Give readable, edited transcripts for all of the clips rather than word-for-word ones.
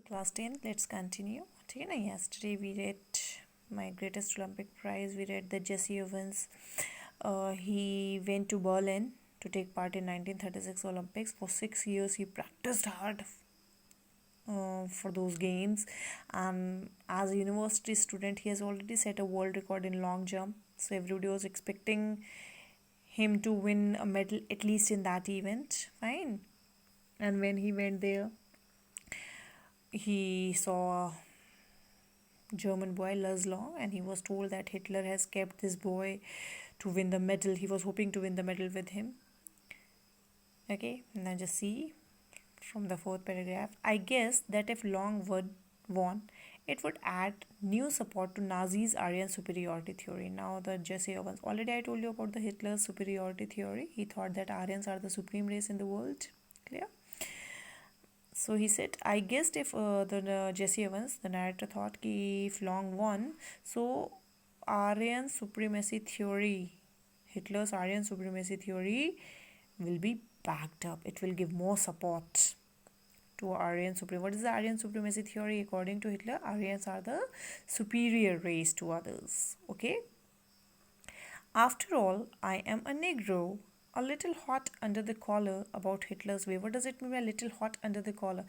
class 10. Let's continue. ठीक है ना, yesterday we read my greatest Olympic prize. We read that Jesse Owens, he went to Berlin to take part in 1936 Olympics. For 6 years he practiced hard for those games. As a university student, he has already set a world record in long jump. So everybody was expecting him to win a medal at least in that event. Fine. And when he went there, he saw a German boy, Lars Long, and he was told that Hitler has kept this boy to win the medal. He was hoping to win the medal with him. Okay, now just see from the fourth paragraph. I guess that if Long would won, it would add new support to Nazis' Aryan superiority theory. Now the Jesse Owens. Already I told you about the Hitler's superiority theory. He thought that Aryans are the supreme race in the world. Clear? So he said, I guessed if the Jesse Evans, the narrator, thought कि if Long won, so Aryan supremacy theory, Hitler's Aryan supremacy theory will be backed up. It will give more support to Aryan supremacy. What is the Aryan supremacy theory? According to Hitler, Aryans are the superior race to others. Okay. After all, I am a Negro, a little hot under the collar about Hitler's way. What does it mean by a little hot under the collar?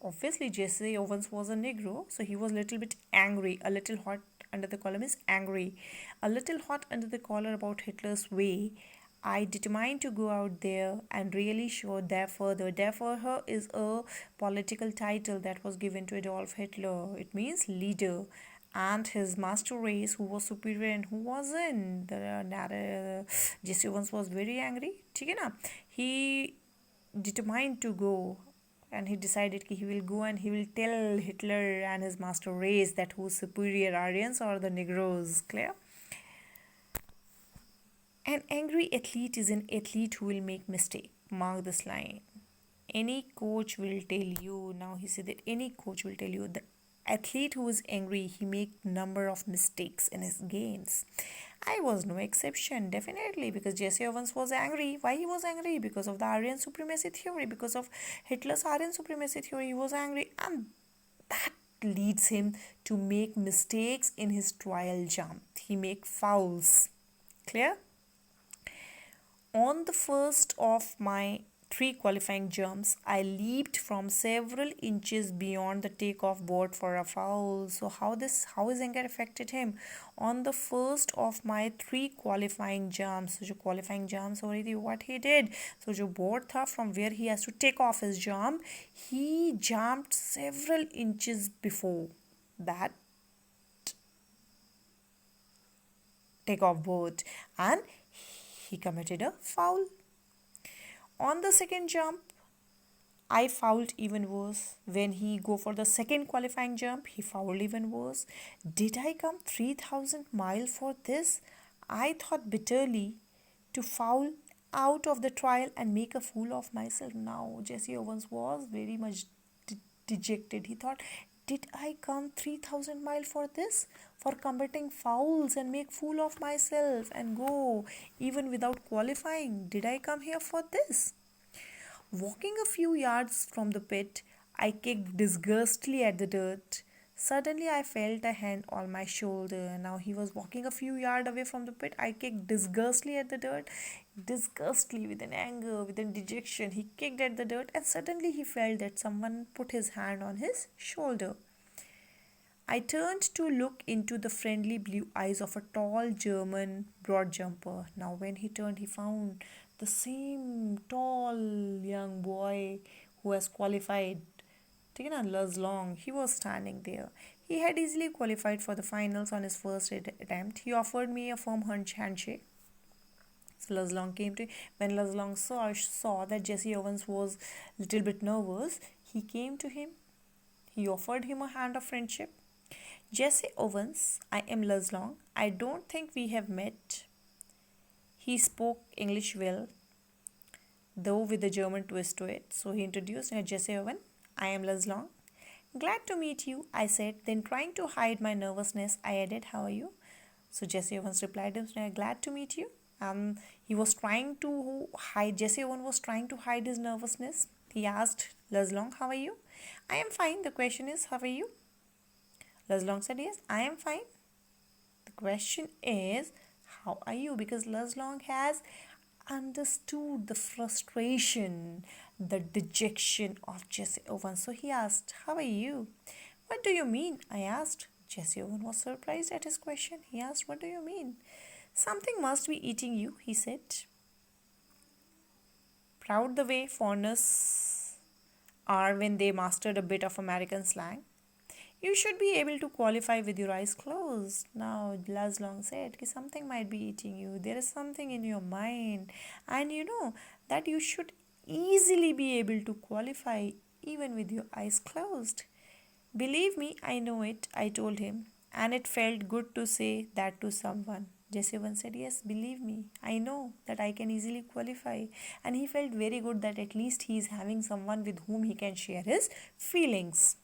Obviously, Jesse Owens was a Negro, so he was a little bit angry. A little hot under the collar means angry. A little hot under the collar about Hitler's way. I determined to go out there and really show there further. There further is a political title that was given to Adolf Hitler. It means leader. And his master race, who was superior and who wasn't. Jesse Owens was very angry. ठीक है ना? He determined to go, and he decided that he will go and he will tell Hitler and his master race that who's superior, Aryans or the Negroes. Clear? An angry athlete is an athlete who will make mistake. Mark this line. Any coach will tell you. Now he said that any coach will tell you that athlete who is angry, he make number of mistakes in his games. I was no exception, definitely, because Jesse Owens was angry. Why he was angry? Because of the Aryan supremacy theory, because of Hitler's Aryan supremacy theory, he was angry, and that leads him to make mistakes in his trial jump. He make fouls. Clear? On the first of my 3 qualifying jumps, I leaped from several inches beyond the takeoff board for a foul. So how is anger affected him? On the first of my 3 qualifying jumps, so जो qualifying jumps हो रही थी, what he did? So जो board था from where he has to take off his jump, he jumped several inches before that takeoff board, and he committed a foul. On the second jump, I fouled even worse. When he go for the second qualifying jump, he fouled even worse. Did I come 3,000 miles for this? I thought bitterly to foul out of the trial and make a fool of myself. Now, Jesse Owens was very much dejected. He thought, did I come 3,000 miles for this? For committing fouls and make fool of myself and go even without qualifying? Did I come here for this? Walking a few yards from the pit, I kicked disgustedly at the dirt. Suddenly I felt a hand on my shoulder. Now he was walking a few yards away from the pit. I kicked disgustedly at the dirt. Disgustedly, with an anger, with a dejection, he kicked at the dirt, and suddenly he felt that someone put his hand on his shoulder. I turned to look into the friendly blue eyes of a tall German broad jumper. Now when he turned, he found the same tall young boy who has qualified. Lars Long, he was standing there. He had easily qualified for the finals on his first attempt. He offered me a firm handshake. So Lars Long came to him. When Lars Long saw that Jesse Owens was a little bit nervous, he came to him. He offered him a hand of friendship. Jesse Owens, I am Lars Long. I don't think we have met. He spoke English well, though with a German twist to it. So he introduced me, Jesse Owens. I am Lars Long. Glad to meet you, I said. Then trying to hide my nervousness, I added, how are you? So Jesse Owens replied, glad to meet you. He was trying to hide, Jesse Owens was trying to hide his nervousness. He asked Lazlong, how are you? I am fine. The question is, how are you? Lazlong said, yes, I am fine. The question is, how are you? Because Lazlong has understood the frustration, the dejection of Jesse Owens. So he asked, how are you? What do you mean? I asked. Jesse Owens was surprised at his question. He asked, what do you mean? Something must be eating you, he said. Proud the way foreigners are when they mastered a bit of American slang. You should be able to qualify with your eyes closed. Now, Lazlong said, "Ki something might be eating you. There is something in your mind, and you know that you should easily be able to qualify even with your eyes closed." Believe me, I know it, I told him, and it felt good to say that to someone. Jesse once said, yes, believe me, I know that I can easily qualify. And he felt very good that at least he is having someone with whom he can share his feelings.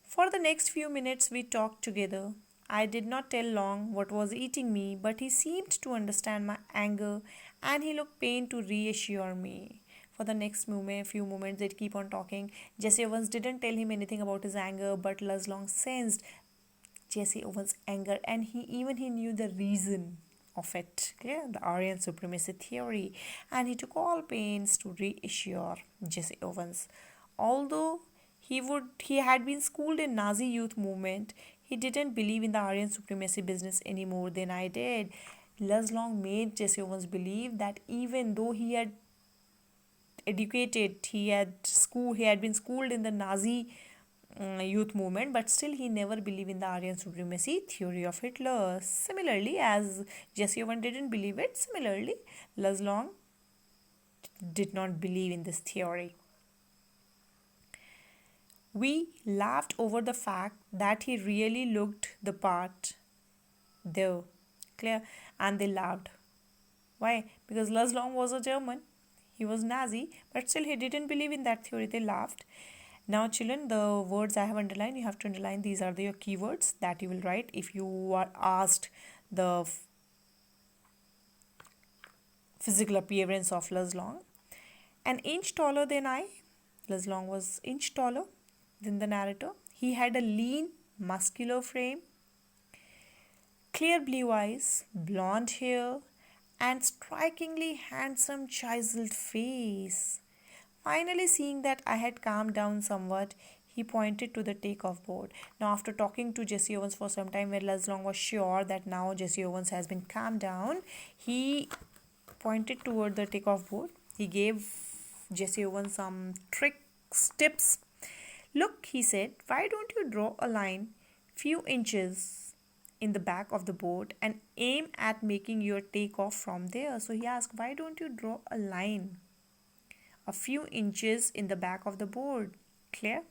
For the next few minutes, we talked together. I did not tell Long what was eating me, but he seemed to understand my anger and he looked pained to reassure me. For the next few moments, they'd keep on talking. Jesse Owens didn't tell him anything about his anger, but Long sensed Jesse Owens' anger and he knew the reason of it. Clear? The Aryan supremacy theory. And he took all pains to reassure Jesse Owens. Although he had been schooled in Nazi youth movement, he didn't believe in the Aryan supremacy business any more than I did. Long made Jesse Owens believe that even though he had educated, he had been schooled in the Nazi youth movement, but still he never believed in the Aryan supremacy theory of Hitler. Similarly, as Jesse Owens didn't believe it, similarly, Long did not believe in this theory. We laughed over the fact that he really looked the part there. Clear? And they laughed. Why? Because Long was a German. He was Nazi, but still he didn't believe in that theory. They laughed. Now, children, the words I have underlined, you have to underline. These are your keywords that you will write if you are asked the physical appearance of Long. An inch taller than I. Long was inch taller than the narrator. He had a lean, muscular frame, clear blue eyes, blonde hair, and strikingly handsome chiseled face. Finally, seeing that I had calmed down somewhat, he pointed to the takeoff board. Now, after talking to Jesse Owens for some time, where Long was sure that now Jesse Owens has been calmed down, he pointed toward the takeoff board. He gave Jesse Owens some tips. Look, he said, why don't you draw a line few inches in the back of the board and aim at making your takeoff from there? So he asked, why don't you draw a line a few inches in the back of the board? Clear?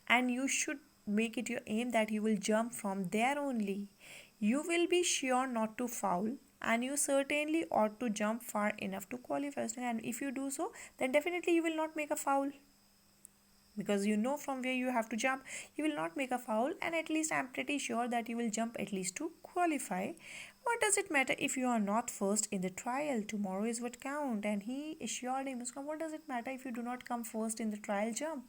And you should make it your aim that you will jump from there only. You will be sure not to foul, and you certainly ought to jump far enough to qualify. And if you do so, then definitely you will not make a foul, because you know from where you have to jump. You will not make a foul, and at least I'm pretty sure that you will jump at least to qualify. What does it matter if you are not first in the trial? Tomorrow is what count. And he assured him, what does it matter if you do not come first in the trial jump?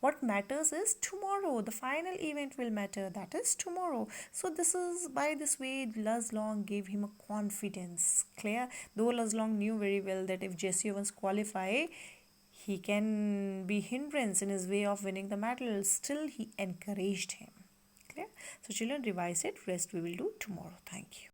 What matters is tomorrow. The final event will matter. That is tomorrow. So this is by this way Long gave him a confidence. Clear? Though Long knew very well that if Jesse Owens qualify, he can be hindrance in his way of winning the medal. Still, he encouraged him. Clear? So children, revise it. Rest we will do tomorrow. Thank you.